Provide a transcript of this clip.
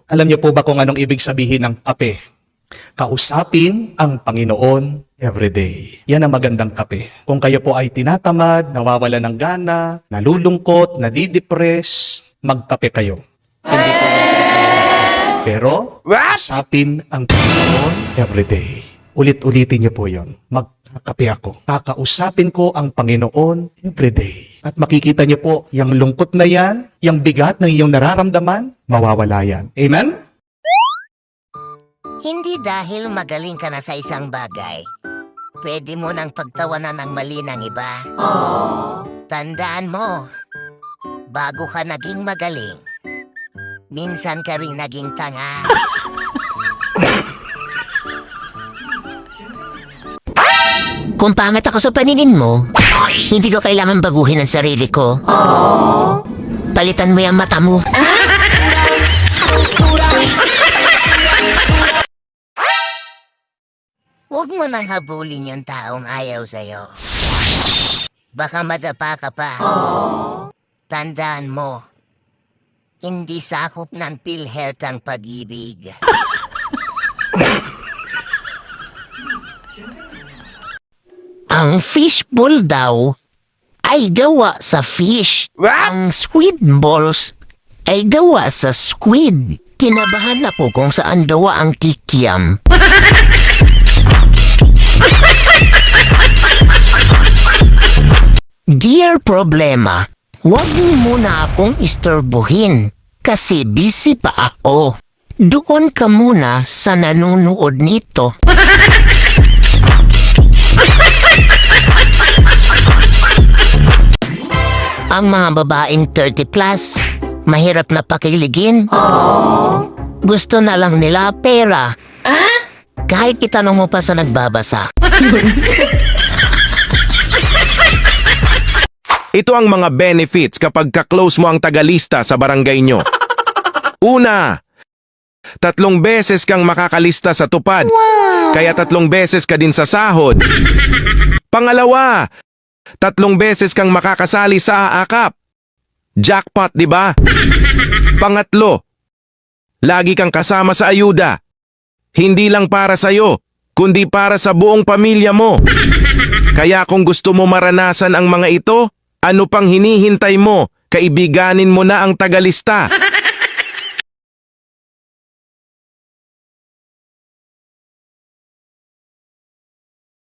Alam niyo po ba kung anong ibig sabihin ng kape? Kausapin ang Panginoon everyday. Yan ang magandang kape. Kung kayo po ay tinatamad, nawawala ng gana, nalulungkot, nadidepress, magkape kayo. Hindi po pero kausapin ang Panginoon everyday. Ulit-ulitin niyo po yon. Magkakape ako. Kakausapin ko ang Panginoon everyday. At makikita niyo po, yung lungkot na yan, yung bigat ng iyong nararamdaman, mawawala yan. Amen? Hindi dahil magaling ka na sa isang bagay, pwede mo nang pagtawanan ng mali ng iba. Tandaan mo, bago ka naging magaling, minsan ka rin naging tanga. Kung pangit ako sa paningin mo, hindi ko kailangan baguhin ang sarili ko. Palitan mo yung mata mo. Huwag mo nang habulin yung taong ayaw sa'yo. Baka madapa ka pa. Tandaan mo, hindi sakop ng PhilHealth ang pag-ibig. Ang fishball daw ay gawa sa fish. Ang squid balls ay gawa sa squid. Kinabahan ako kung saan gawa ang kikiam. Dear problema, huwag mo muna akong istorbohin kasi busy pa ako. Doon ka muna sa nanonood nito. Ang mga babaeng 30 plus, mahirap na pakiligin. Gusto na lang nila pera. Kahit itanong mo pa sa nagbabasa. Ito ang mga benefits kapag ka-close mo ang tagalista sa barangay nyo. Una, 3 beses kang makakalista sa tupad. Kaya 3 beses ka din sa sahod. Pangalawa, 3 beses kang makakasali sa aakap. Jackpot, di ba? Pangatlo, lagi kang kasama sa ayuda. Hindi lang para sa'yo, kundi para sa buong pamilya mo. Kaya kung gusto mo maranasan ang mga ito, ano pang hinihintay mo? Kaibiganin mo na ang tagalista.